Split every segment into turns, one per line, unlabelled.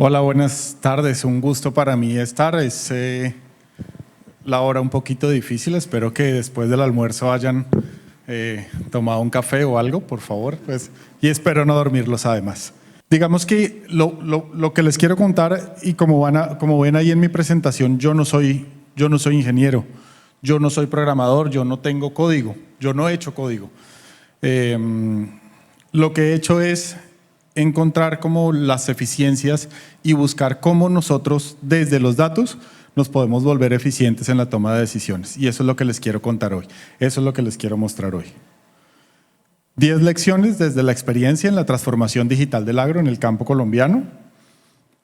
Hola, buenas tardes. Un gusto para mí estar. Es la hora un poquito difícil. Espero que después del almuerzo hayan tomado un café o algo, por favor. Pues, y espero no dormirlos además. Digamos que lo que les quiero contar, y como ven ahí en mi presentación, yo no soy ingeniero, yo no soy programador, yo no tengo código, yo no he hecho código. Lo que he hecho es encontrar como las eficiencias y buscar cómo nosotros desde los datos nos podemos volver eficientes en la toma de decisiones. Y eso es lo que les quiero contar hoy, eso es lo que les quiero mostrar hoy. 10 lecciones desde la experiencia en la transformación digital del agro en el campo colombiano.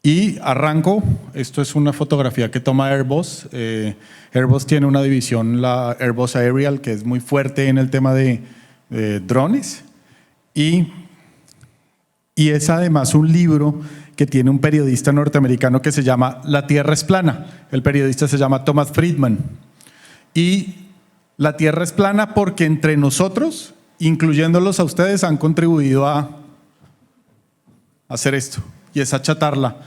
Y arranco, esto es una fotografía que toma Airbus. Airbus tiene una división, la Airbus Aerial, que es muy fuerte en el tema de drones. Y es además un libro que tiene un periodista norteamericano que se llama La Tierra es plana. El periodista se llama Thomas Friedman. Y la Tierra es plana porque entre nosotros, incluyéndolos a ustedes, han contribuido a hacer esto, y es achatarla.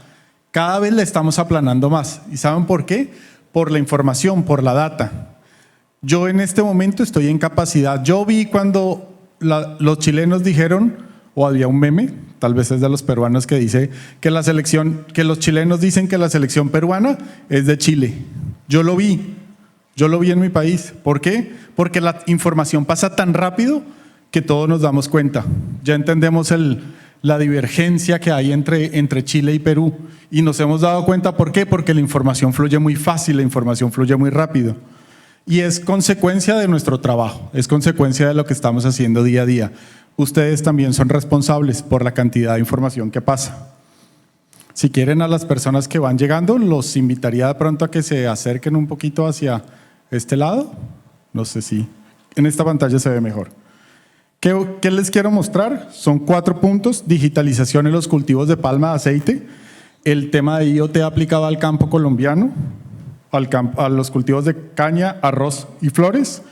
Cada vez la estamos aplanando más. ¿Y saben por qué? Por la información, por la data. Yo en este momento estoy en capacidad. Yo vi cuando los chilenos dijeron, o había un meme, tal vez es de los peruanos, que dice que los chilenos dicen que la selección peruana es de Chile. Yo lo vi en mi país. ¿Por qué? Porque la información pasa tan rápido que todos nos damos cuenta. Ya entendemos la divergencia que hay entre Chile y Perú, y nos hemos dado cuenta. ¿Por qué? Porque la información fluye muy fácil, la información fluye muy rápido. Y es consecuencia de nuestro trabajo, es consecuencia de lo que estamos haciendo día a día. Ustedes también son responsables por la cantidad de información que pasa. Si quieren, a las personas que van llegando, los invitaría de pronto a que se acerquen un poquito hacia este lado. No sé si en esta pantalla se ve mejor. ¿Qué les quiero mostrar? Son 4 puntos: digitalización en los cultivos de palma de aceite, el tema de IoT aplicado al campo colombiano, a los cultivos de caña, arroz y flores.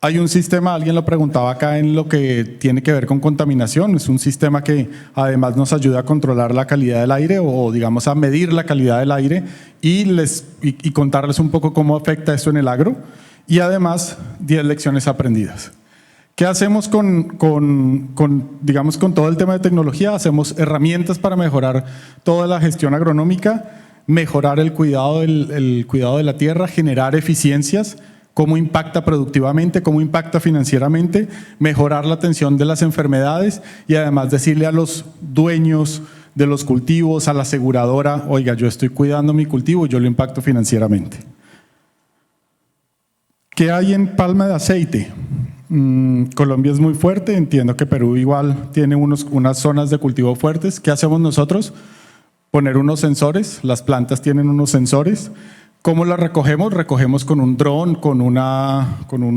Hay un sistema, alguien lo preguntaba acá, en lo que tiene que ver con contaminación. Es un sistema que además nos ayuda a controlar la calidad del aire, o digamos a medir la calidad del aire, y contarles un poco cómo afecta esto en el agro. Y además 10 lecciones aprendidas. ¿Qué hacemos con todo el tema de tecnología? Hacemos herramientas para mejorar toda la gestión agronómica, mejorar el cuidado de la tierra, generar eficiencias, cómo impacta productivamente, cómo impacta financieramente, mejorar la atención de las enfermedades, y además decirle a los dueños de los cultivos, a la aseguradora: oiga, yo estoy cuidando mi cultivo y yo lo impacto financieramente. ¿Qué hay en palma de aceite? Colombia es muy fuerte, entiendo que Perú igual tiene unas zonas de cultivo fuertes. ¿Qué hacemos nosotros? Poner unos sensores, las plantas tienen unos sensores. ¿Cómo las recogemos? Recogemos con un dron, con un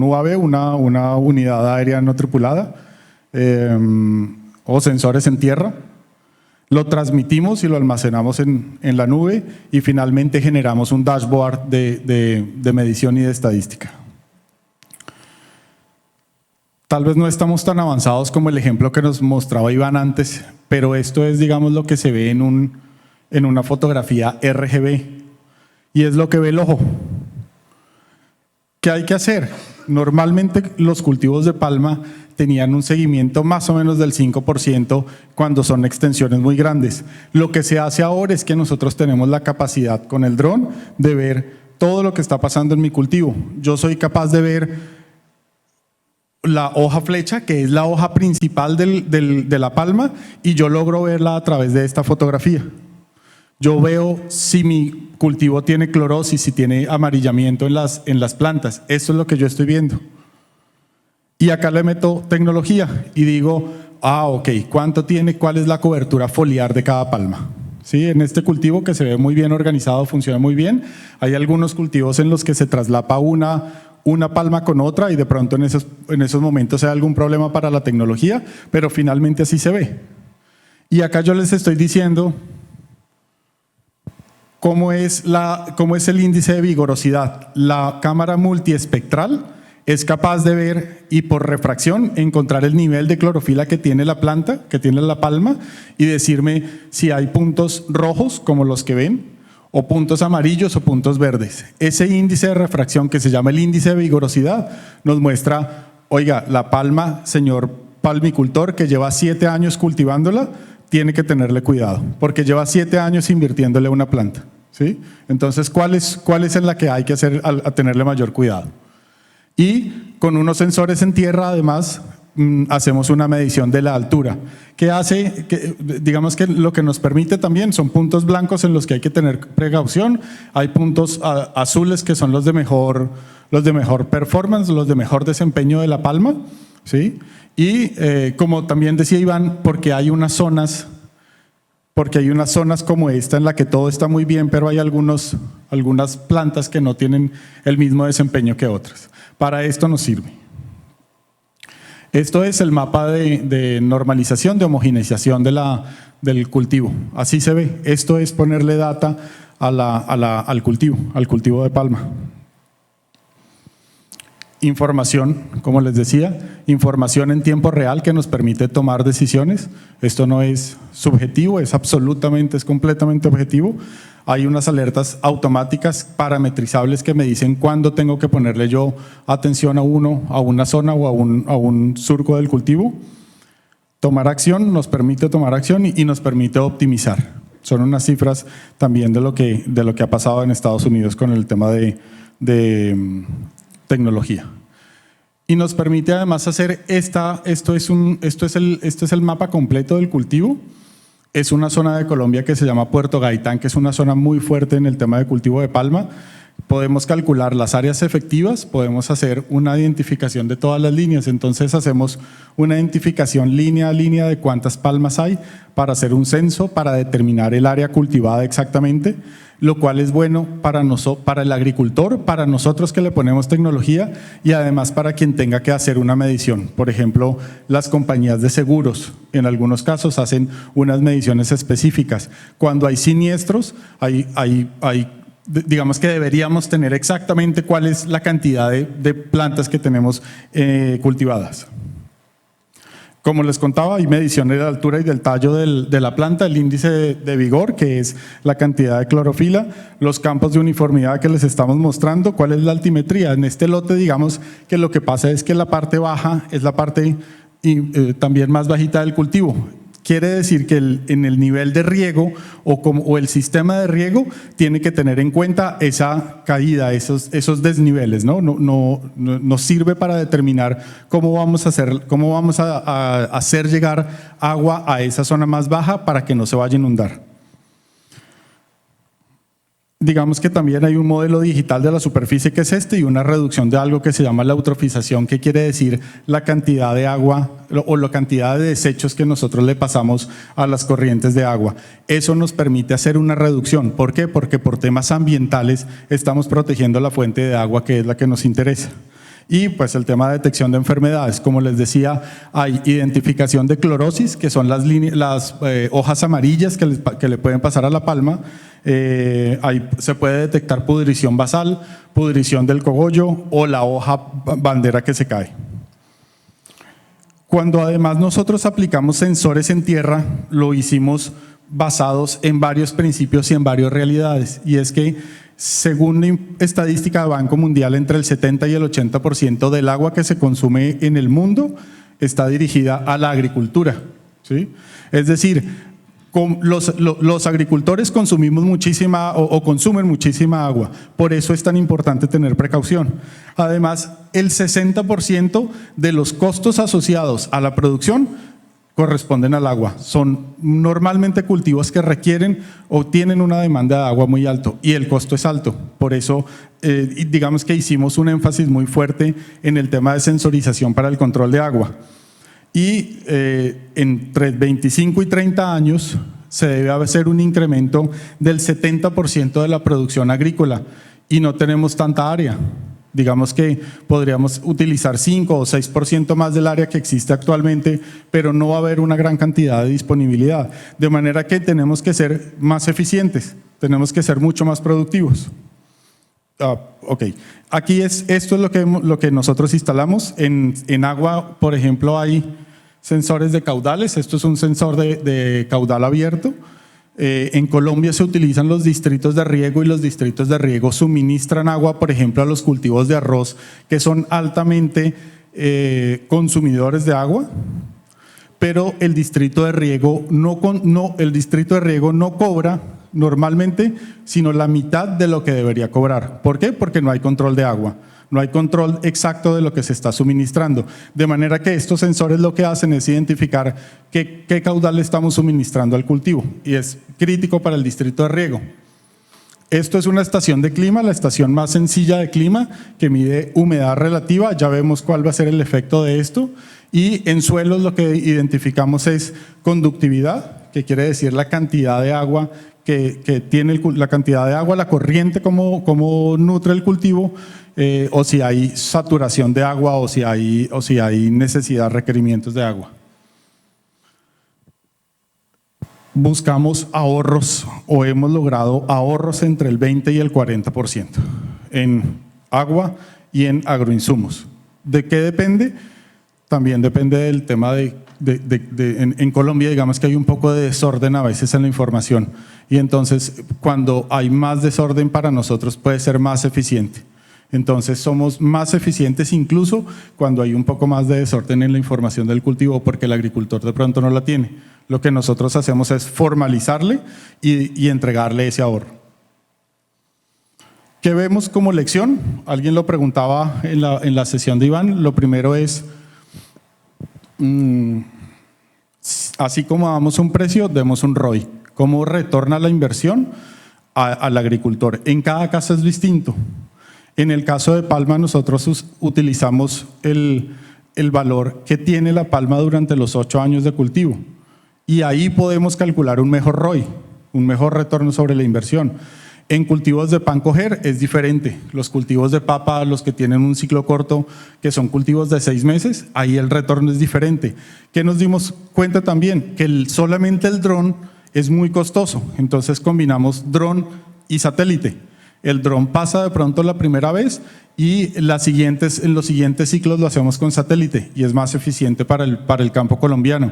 UAV, una unidad aérea no tripulada, o sensores en tierra. Lo transmitimos y lo almacenamos en la nube, y finalmente generamos un dashboard de medición y de estadística. Tal vez no estamos tan avanzados como el ejemplo que nos mostraba Iván antes, pero esto es, digamos, lo que se ve en una fotografía RGB, y es lo que ve el ojo. ¿Qué hay que hacer? Normalmente los cultivos de palma tenían un seguimiento más o menos del 5% cuando son extensiones muy grandes. Lo que se hace ahora es que nosotros tenemos la capacidad con el dron de ver todo lo que está pasando en mi cultivo. Yo soy capaz de ver la hoja flecha, que es la hoja principal de la palma, y yo logro verla a través de esta fotografía. Yo veo si mi cultivo tiene clorosis, si tiene amarillamiento en las plantas. Eso es lo que yo estoy viendo. Y acá le meto tecnología y digo, ok, ¿cuánto tiene? ¿Cuál es la cobertura foliar de cada palma? ¿Sí? En este cultivo, que se ve muy bien organizado, funciona muy bien. Hay algunos cultivos en los que se traslapa una palma con otra, y de pronto en esos momentos hay algún problema para la tecnología, pero finalmente así se ve. Y acá yo les estoy diciendo ¿Cómo es el índice de vigorosidad? La cámara multiespectral es capaz de ver y por refracción encontrar el nivel de clorofila que tiene la planta, que tiene la palma, y decirme si hay puntos rojos, como los que ven, o puntos amarillos o puntos verdes. Ese índice de refracción, que se llama el índice de vigorosidad, nos muestra, oiga, la palma, señor palmicultor, que lleva 7 años cultivándola, tiene que tenerle cuidado, porque lleva 7 años invirtiéndole a una planta, ¿sí? Entonces, ¿cuál es en la que hay que hacer a tenerle mayor cuidado? Y con unos sensores en tierra, además, hacemos una medición de la altura, que hace, digamos que lo que nos permite también son puntos blancos en los que hay que tener precaución, hay puntos azules que son los de mejor performance, los de mejor desempeño de la palma, ¿sí? Y como también decía Iván, porque hay unas zonas como esta en la que todo está muy bien, pero hay algunas plantas que no tienen el mismo desempeño que otras. Para esto nos sirve. Esto es el mapa de normalización, de homogeneización del cultivo. Así se ve. Esto es ponerle data al cultivo de palma. Información, como les decía, información en tiempo real que nos permite tomar decisiones. Esto no es subjetivo, es completamente objetivo. Hay unas alertas automáticas parametrizables que me dicen cuándo tengo que ponerle yo atención a una zona o a un surco del cultivo. Tomar acción nos permite tomar acción y nos permite optimizar. Son unas cifras también de lo que ha pasado en Estados Unidos con el tema de tecnología. Y nos permite además hacer esto es el mapa completo del cultivo. Es una zona de Colombia que se llama Puerto Gaitán, que es una zona muy fuerte en el tema de cultivo de palma. Podemos calcular las áreas efectivas, podemos hacer una identificación de todas las líneas. Entonces hacemos una identificación línea a línea de cuántas palmas hay para hacer un censo, para determinar el área cultivada exactamente, lo cual es bueno para el agricultor, para nosotros que le ponemos tecnología y además para quien tenga que hacer una medición. Por ejemplo, las compañías de seguros, en algunos casos hacen unas mediciones específicas. Cuando hay siniestros, digamos que deberíamos tener exactamente cuál es la cantidad de plantas que tenemos cultivadas. Como les contaba, hay mediciones de la altura y del tallo de la planta, el índice de vigor, que es la cantidad de clorofila, los campos de uniformidad que les estamos mostrando, cuál es la altimetría. En este lote, digamos que lo que pasa es que la parte baja es la parte también más bajita del cultivo. Quiere decir que en el nivel de riego o el sistema de riego tiene que tener en cuenta esa caída, esos desniveles, ¿no? Nos sirve para determinar cómo vamos a hacer llegar agua a esa zona más baja para que no se vaya a inundar. Digamos que también hay un modelo digital de la superficie que es y una reducción de algo que se llama la eutrofización, que quiere decir la cantidad de agua o la cantidad de desechos que nosotros le pasamos a las corrientes de agua. Eso nos permite hacer una reducción. ¿Por qué? Porque por temas ambientales estamos protegiendo la fuente de agua, que es la que nos interesa. Y pues el tema de detección de enfermedades, como les decía, hay identificación de clorosis, que son las hojas amarillas que le pueden pasar a la palma. Se puede detectar pudrición basal, pudrición del cogollo o la hoja bandera que se cae. Cuando además nosotros aplicamos sensores en tierra, lo hicimos basados en varios principios y en varias realidades, y es que según la estadística del Banco Mundial, entre el 70 y el 80% del agua que se consume en el mundo está dirigida a la agricultura, ¿sí? Es decir, los agricultores consumimos muchísima o consumen muchísima agua, por eso es tan importante tener precaución. Además, el 60% de los costos asociados a la producción corresponden al agua. Son normalmente cultivos que requieren o tienen una demanda de agua muy alto y el costo es alto. Por eso, digamos que hicimos un énfasis muy fuerte en el tema de sensorización para el control de agua. Y entre 25 y 30 años se debe hacer un incremento del 70% de la producción agrícola y no tenemos tanta área. Digamos que podríamos utilizar 5 o 6% más del área que existe actualmente, pero no va a haber una gran cantidad de disponibilidad. De manera que tenemos que ser más eficientes. tenemos que ser mucho más productivos. Ok, aquí esto es lo que nosotros instalamos. En agua, por ejemplo, hay sensores de caudales. Esto es un sensor de caudal abierto. En Colombia se utilizan los distritos de riego y los distritos de riego suministran agua, por ejemplo, a los cultivos de arroz que son altamente consumidores de agua, pero el distrito de riego no cobra normalmente sino la mitad de lo que debería cobrar. ¿Por qué? Porque no hay control de agua. No hay control exacto de lo que se está suministrando. De manera que estos sensores lo que hacen es identificar qué caudal le estamos suministrando al cultivo y es crítico para el distrito de riego. Esto es una estación de clima, la estación más sencilla de clima que mide humedad relativa. Ya vemos cuál va a ser el efecto de esto. Y en suelos lo que identificamos es conductividad, que quiere decir la cantidad de agua que tiene la cantidad de agua, la corriente, cómo nutre el cultivo, o si hay saturación de agua o si hay necesidad, requerimientos de agua. Buscamos ahorros o hemos logrado ahorros entre el 20 y el 40% en agua y en agroinsumos. ¿De qué depende? También depende del tema en Colombia, digamos que hay un poco de desorden a veces en la información y entonces cuando hay más desorden para nosotros puede ser más eficiente. Entonces somos más eficientes incluso cuando hay un poco más de desorden en la información del cultivo porque el agricultor de pronto no la tiene. Lo que nosotros hacemos es formalizarle y entregarle ese ahorro. ¿Qué vemos como lección? Alguien lo preguntaba en la sesión de Iván. Lo primero es, así como damos un precio, demos un ROI. ¿Cómo retorna la inversión al agricultor? En cada caso es distinto. En el caso de palma nosotros utilizamos el valor que tiene la palma durante los 8 años de cultivo y ahí podemos calcular un mejor ROI, un mejor retorno sobre la inversión. En cultivos de pan coger es diferente. Los cultivos de papa, los que tienen un ciclo corto, que son cultivos de 6 meses, ahí el retorno es diferente. ¿Qué nos dimos cuenta también? Que solamente el dron es muy costoso, entonces combinamos dron y satélite. El dron pasa de pronto la primera vez y en los siguientes ciclos lo hacemos con satélite y es más eficiente para el campo colombiano.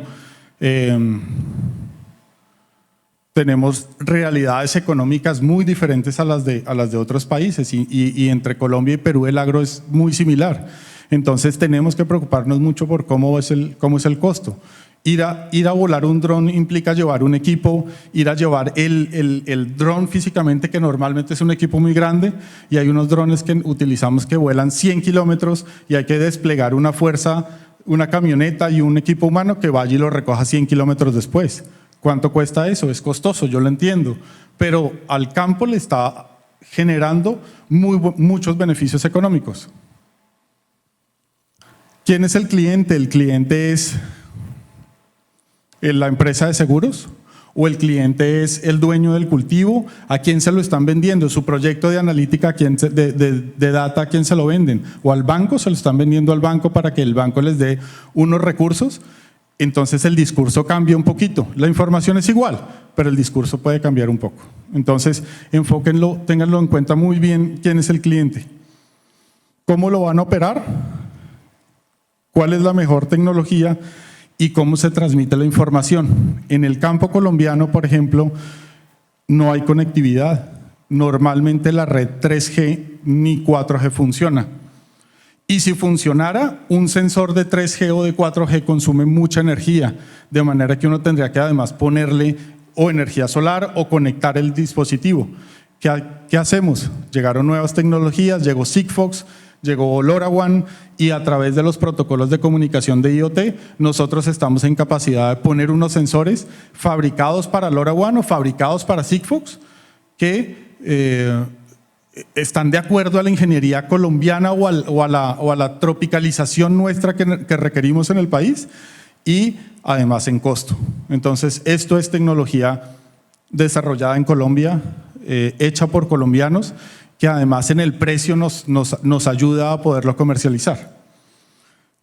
Tenemos realidades económicas muy diferentes a las de otros países y entre Colombia y Perú el agro es muy similar. Entonces tenemos que preocuparnos mucho por cómo es el costo. Ir a volar un dron implica llevar un equipo, ir a llevar el dron físicamente, que normalmente es un equipo muy grande, y hay unos drones que utilizamos que vuelan 100 kilómetros y hay que desplegar una fuerza, una camioneta y un equipo humano que vaya y lo recoja 100 kilómetros después. ¿Cuánto cuesta eso? Es costoso, yo lo entiendo, pero al campo le está generando muchos beneficios económicos. ¿Quién es el cliente? El cliente es la empresa de seguros o el cliente es el dueño del cultivo. ¿A quién se lo están vendiendo? Su proyecto de analítica, de data, ¿a quién se lo venden? ¿O al banco? ¿Se lo están vendiendo al banco para que el banco les dé unos recursos? Entonces el discurso cambia un poquito. La información es igual, pero el discurso puede cambiar un poco. Entonces enfóquenlo, ténganlo en cuenta muy bien quién es el cliente. ¿Cómo lo van a operar? ¿Cuál es la mejor tecnología? ¿Y cómo se transmite la información? En el campo colombiano, por ejemplo, no hay conectividad. Normalmente la red 3G ni 4G funciona. Y si funcionara, un sensor de 3G o de 4G consume mucha energía, de manera que uno tendría que además ponerle o energía solar o conectar el dispositivo. ¿Qué hacemos? Llegaron nuevas tecnologías, llegó Sigfox, llegó LoRaWAN y a través de los protocolos de comunicación de IoT nosotros estamos en capacidad de poner unos sensores fabricados para LoRaWAN o fabricados para Sigfox que están de acuerdo a la ingeniería colombiana o a la tropicalización nuestra que requerimos en el país y además en costo. Entonces esto es tecnología desarrollada en Colombia, hecha por colombianos, que además en el precio nos ayuda a poderlo comercializar.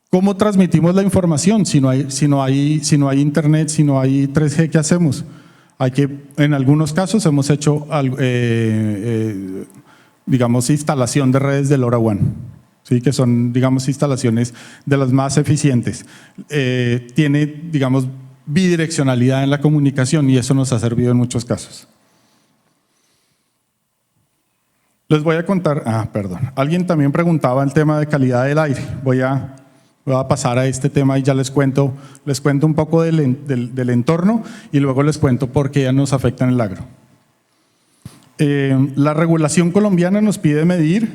¿Cómo transmitimos la información si no hay internet, si no hay 3G? ¿Qué hacemos? En algunos casos hemos hecho, digamos, instalación de redes de LoRaWAN, ¿sí? Que son, digamos, instalaciones de las más eficientes. Tiene, digamos, bidireccionalidad en la comunicación y eso nos ha servido en muchos casos. Les voy a contar, perdón, alguien también preguntaba el tema de calidad del aire. Voy a pasar a este tema y ya les cuento un poco del entorno y luego les cuento por qué nos afecta en el agro. La regulación colombiana nos pide medir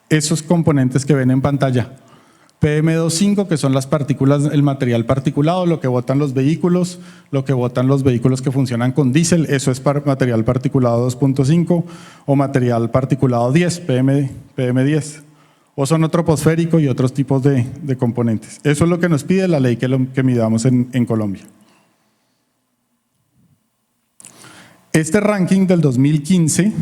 esos componentes que ven en pantalla. PM2.5, que son las partículas, el material particulado, lo que botan los vehículos que funcionan con diésel, eso es material particulado 2.5, o material particulado 10, PM10, ozono troposférico y otros tipos de componentes. Eso es lo que nos pide la ley que midamos en Colombia. Este ranking del 2015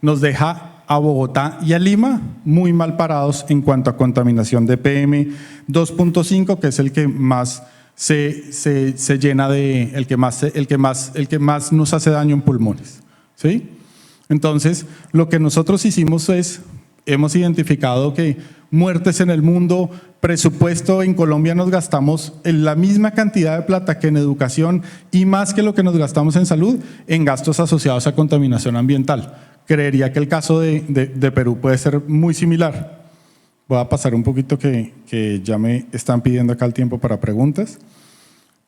nos deja a Bogotá y a Lima muy mal parados en cuanto a contaminación de PM2.5, que es el que más se llena el que más nos hace daño en pulmones, ¿sí? Entonces, lo que nosotros hicimos hemos identificado que muertes en el mundo, presupuesto en Colombia nos gastamos en la misma cantidad de plata que en educación y más que lo que nos gastamos en salud, en gastos asociados a contaminación ambiental. Creería que el caso de Perú puede ser muy similar. Voy a pasar un poquito que ya me están pidiendo acá el tiempo para preguntas.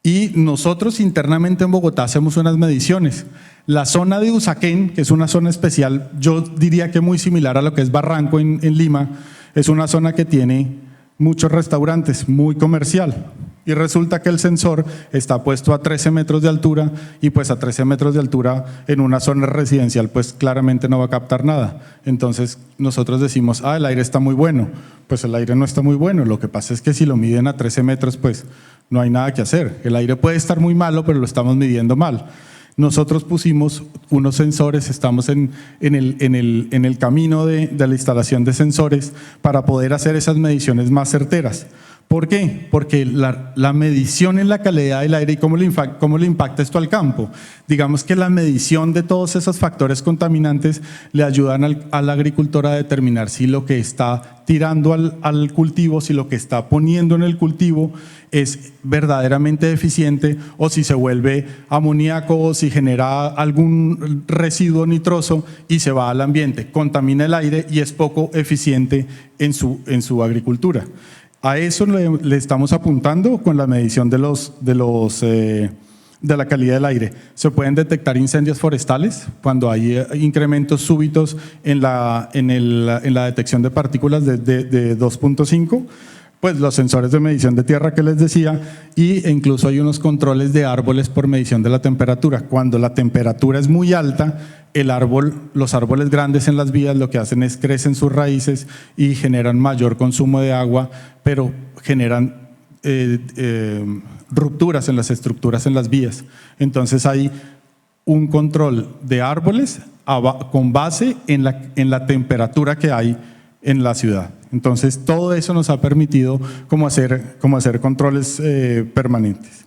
Y nosotros internamente en Bogotá hacemos unas mediciones. La zona de Usaquén, que es una zona especial, yo diría que muy similar a lo que es Barranco en Lima, es una zona que tiene muchos restaurantes, muy comercial. Y resulta que el sensor está puesto a 13 metros de altura y pues a 13 metros de altura en una zona residencial pues claramente no va a captar nada. Entonces nosotros decimos, el aire está muy bueno. Pues el aire no está muy bueno, lo que pasa es que si lo miden a 13 metros pues no hay nada que hacer. El aire puede estar muy malo pero lo estamos midiendo mal. Nosotros pusimos unos sensores, estamos en el camino de la instalación de sensores para poder hacer esas mediciones más certeras. ¿Por qué? Porque la medición en la calidad del aire y cómo le impacta esto al campo. Digamos que la medición de todos esos factores contaminantes le ayudan al agricultor a determinar si lo que está tirando al cultivo, si lo que está poniendo en el cultivo es verdaderamente eficiente o si se vuelve amoníaco o si genera algún residuo nitroso y se va al ambiente, contamina el aire y es poco eficiente en su agricultura. A eso le estamos apuntando con la medición de la calidad del aire. Se pueden detectar incendios forestales cuando hay incrementos súbitos en la detección de partículas de 2.5, pues los sensores de medición de tierra que les decía, e incluso hay unos controles de árboles por medición de la temperatura. Cuando la temperatura es muy alta, los árboles grandes en las vías lo que hacen es crecen sus raíces y generan mayor consumo de agua, pero generan rupturas en las estructuras en las vías. Entonces hay un control de árboles con base en la temperatura que hay en la ciudad. Entonces todo eso nos ha permitido como hacer controles permanentes.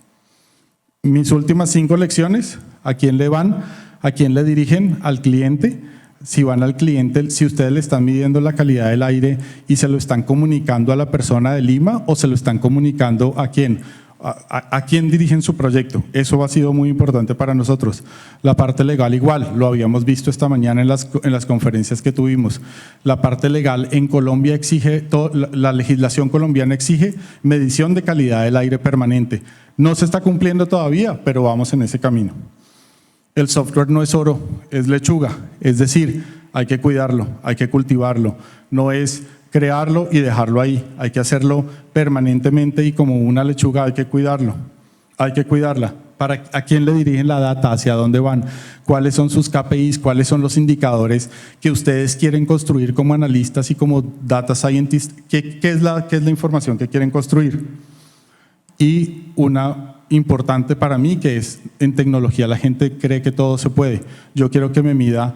Mis últimas 5 lecciones, ¿a quién le van? ¿A quién le dirigen? Al cliente. Si van al cliente, si ustedes le están midiendo la calidad del aire y se lo están comunicando a la persona de Lima o se lo están comunicando a quién, a quién dirigen su proyecto. Eso ha sido muy importante para nosotros. La parte legal igual, lo habíamos visto esta mañana en las conferencias que tuvimos. La parte legal en Colombia exige, la legislación colombiana exige medición de calidad del aire permanente. No se está cumpliendo todavía, pero vamos en ese camino. El software no es oro, es lechuga, es decir, hay que cuidarlo, hay que cultivarlo, no es crearlo y dejarlo ahí, hay que hacerlo permanentemente y como una lechuga hay que cuidarlo, hay que cuidarla. ¿A quién le dirigen la data? ¿Hacia dónde van? ¿Cuáles son sus KPIs? ¿Cuáles son los indicadores que ustedes quieren construir como analistas y como data scientists? ¿Qué es la información que quieren construir? Y una importante para mí que es en tecnología la gente cree que todo se puede. Yo quiero que me mida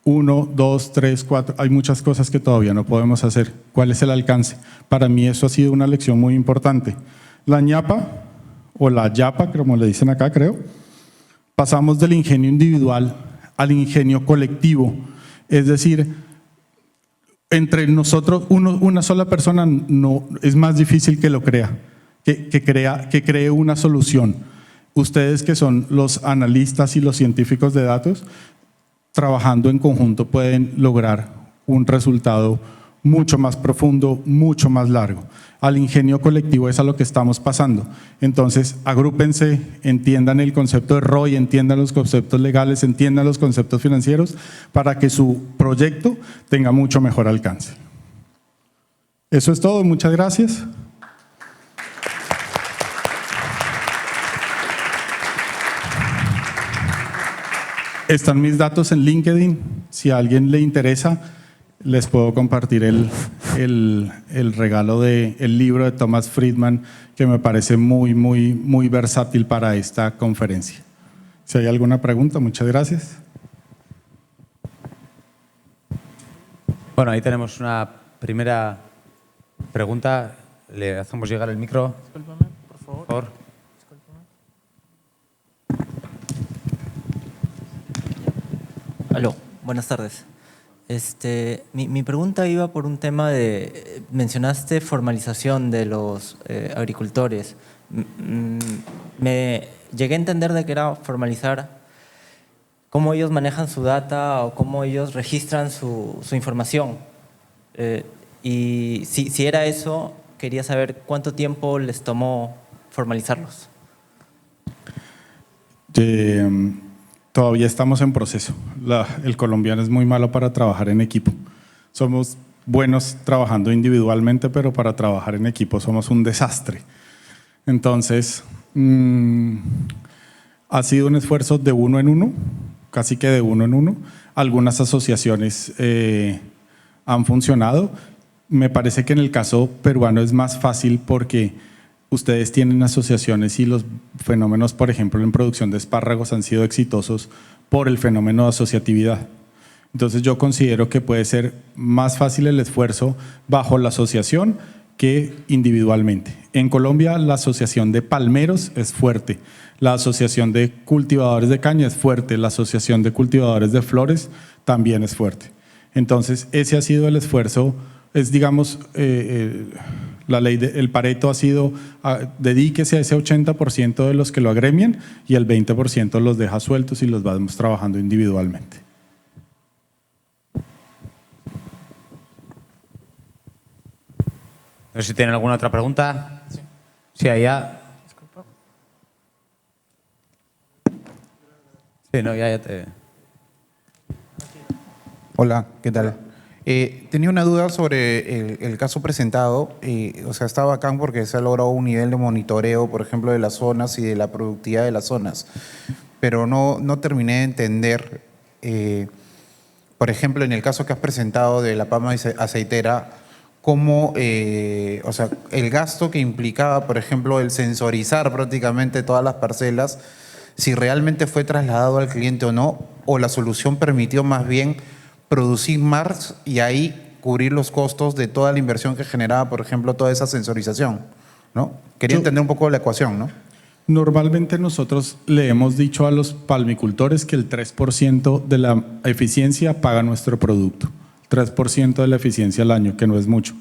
1, 2, 3, 4, hay muchas cosas que todavía no podemos hacer. ¿Cuál es el alcance? Para mí eso ha sido una lección muy importante. La ñapa, o la yapa, como le dicen acá, creo, pasamos del ingenio individual al ingenio colectivo. Es decir, entre nosotros, una sola persona no, es más difícil que lo crea, que cree una solución. Ustedes, que son los analistas y los científicos de datos, trabajando en conjunto pueden lograr un resultado mucho más profundo, mucho más largo. Al ingenio colectivo es a lo que estamos pasando. Entonces, agrúpense, entiendan el concepto de ROI, entiendan los conceptos legales, entiendan los conceptos financieros para que su proyecto tenga mucho mejor alcance. Eso es todo, muchas gracias. Están mis datos en LinkedIn, si a alguien le interesa, les puedo compartir el regalo del libro de Thomas Friedman, que me parece muy versátil para esta conferencia. Si hay alguna pregunta, muchas gracias.
Bueno, ahí tenemos una primera pregunta. Le hacemos llegar el micro.
Discúlpame, por favor. Aló, buenas tardes. Mi pregunta iba por un tema de, mencionaste formalización de los agricultores. Me llegué a entender de que era formalizar cómo ellos manejan su data o cómo ellos registran su información. Y si era eso, quería saber cuánto tiempo les tomó formalizarlos.
Todavía estamos en proceso. El colombiano es muy malo para trabajar en equipo. Somos buenos trabajando individualmente, pero para trabajar en equipo somos un desastre. Entonces, ha sido un esfuerzo de uno en uno, casi que de uno en uno. Algunas asociaciones han funcionado. Me parece que en el caso peruano es más fácil porque ustedes tienen asociaciones y los fenómenos, por ejemplo, en producción de espárragos han sido exitosos por el fenómeno de asociatividad. Entonces yo considero que puede ser más fácil el esfuerzo bajo la asociación que individualmente. En Colombia la asociación de palmeros es fuerte, la asociación de cultivadores de caña es fuerte, la asociación de cultivadores de flores también es fuerte. Entonces ese ha sido el esfuerzo, es digamos… la ley el Pareto ha sido, dedíquese a ese 80% de los que lo agremian y el 20% los deja sueltos y los vamos trabajando individualmente.
No sé si tienen alguna otra pregunta. Sí, allá. Sí, no, ya te…
Hola, ¿qué tal? Tenía una duda sobre el caso presentado. O sea, está bacán porque se ha logrado un nivel de monitoreo, por ejemplo, de las zonas y de la productividad de las zonas. Pero no terminé de entender, por ejemplo, en el caso que has presentado de la palma aceitera, cómo, o sea, el gasto que implicaba, por ejemplo, el sensorizar prácticamente todas las parcelas, si realmente fue trasladado al cliente o no, o la solución permitió más bien producir más y ahí cubrir los costos de toda la inversión que generaba, por ejemplo, toda esa sensorización, ¿no? Quería entender un poco la ecuación, ¿no?
Normalmente nosotros le hemos dicho a los palmicultores que el 3% de la eficiencia paga nuestro producto. 3% de la eficiencia al año, que no es mucho.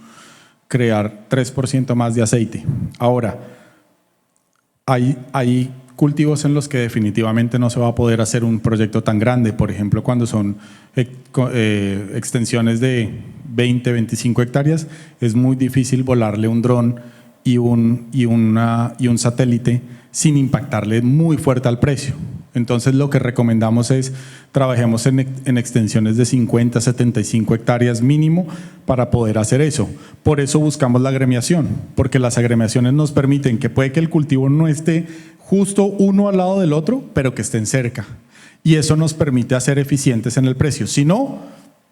Crear 3% más de aceite. Ahora, hay cultivos en los que definitivamente no se va a poder hacer un proyecto tan grande. Por ejemplo, cuando son extensiones de 20, 25 hectáreas, es muy difícil volarle un dron y un satélite sin impactarle muy fuerte al precio. Entonces lo que recomendamos es trabajemos en extensiones de 50, 75 hectáreas mínimo para poder hacer eso. Por eso buscamos la agremiación, porque las agremiaciones nos permiten que puede que el cultivo no esté justo uno al lado del otro, pero que estén cerca. Y eso nos permite hacer eficientes en el precio. Si no,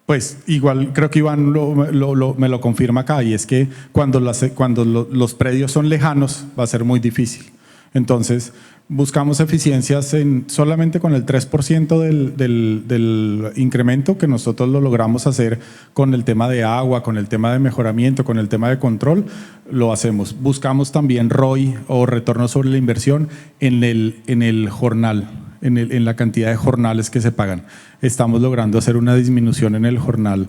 pues igual creo que Iván me lo confirma acá, y es que cuando los predios son lejanos va a ser muy difícil. Entonces, Buscamos eficiencias solamente con el 3% del incremento que nosotros lo logramos hacer con el tema de agua, con el tema de mejoramiento, con el tema de control, lo hacemos. Buscamos también ROI o retorno sobre la inversión en el jornal, en la cantidad de jornales que se pagan. Estamos logrando hacer una disminución en el jornal,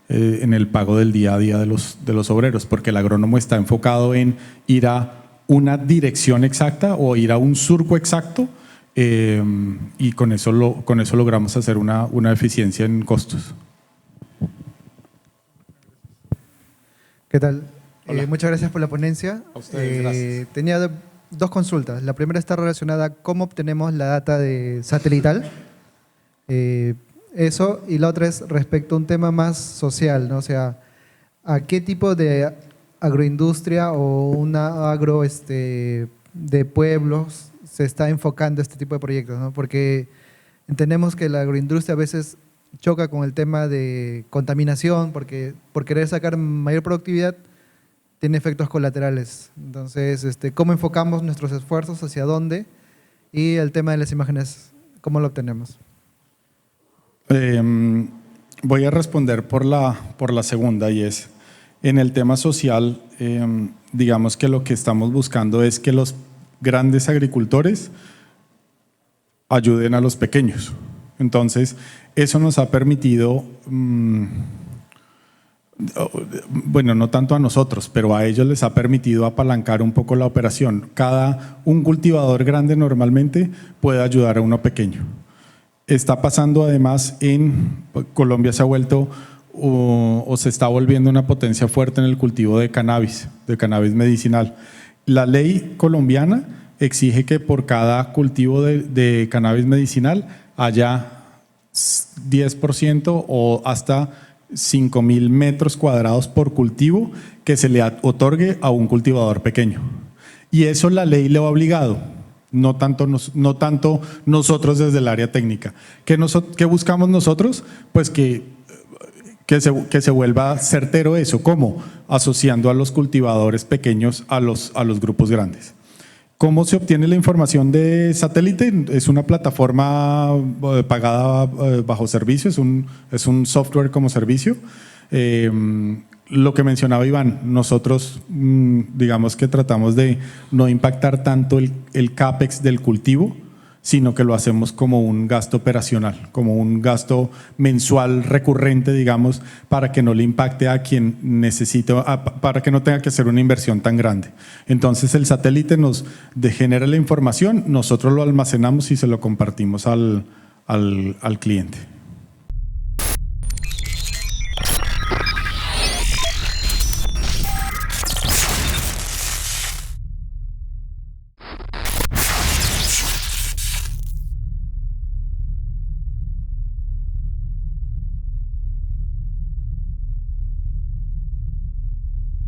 en el pago del día a día de los obreros, porque el agrónomo está enfocado en ir a una dirección exacta o ir a un surco exacto, y con eso logramos hacer una eficiencia en costos.
¿Qué tal? Muchas gracias por la ponencia.
A ustedes, gracias.
Tenía dos consultas. La primera está relacionada a cómo obtenemos la data de satelital. Eso, y la otra es respecto a un tema más social, ¿no? O sea, ¿a qué tipo de agroindustria o una agro de pueblos se está enfocando este tipo de proyectos, ¿no? Porque entendemos que la agroindustria a veces choca con el tema de contaminación, porque por querer sacar mayor productividad tiene efectos colaterales. Entonces, ¿cómo enfocamos nuestros esfuerzos, hacia dónde? Y el tema de las imágenes, ¿cómo lo obtenemos?
Voy a responder por la segunda, y es, en el tema social, digamos que lo que estamos buscando es que los grandes agricultores ayuden a los pequeños. Entonces, eso nos ha permitido, bueno, no tanto a nosotros, pero a ellos les ha permitido apalancar un poco la operación. Un cultivador grande normalmente puede ayudar a uno pequeño. Está pasando además Colombia se ha vuelto o se está volviendo una potencia fuerte en el cultivo de cannabis medicinal. La ley colombiana exige que por cada cultivo de cannabis medicinal haya 10% o hasta 5.000 metros cuadrados por cultivo que se le otorgue a un cultivador pequeño. Y eso la ley le ha obligado, no tanto nosotros desde el área técnica. ¿Qué buscamos nosotros? Pues que se vuelva certero eso. ¿Cómo? Asociando a los cultivadores pequeños a los grupos grandes. ¿Cómo se obtiene la información de satélite? Es una plataforma pagada bajo servicio, es un software como servicio. Lo que mencionaba Iván, nosotros digamos que tratamos de no impactar tanto el CAPEX del cultivo, sino que lo hacemos como un gasto operacional, como un gasto mensual recurrente, digamos, para que no le impacte a quien necesita, para que no tenga que hacer una inversión tan grande. Entonces el satélite nos genera la información, nosotros lo almacenamos y se lo compartimos al cliente.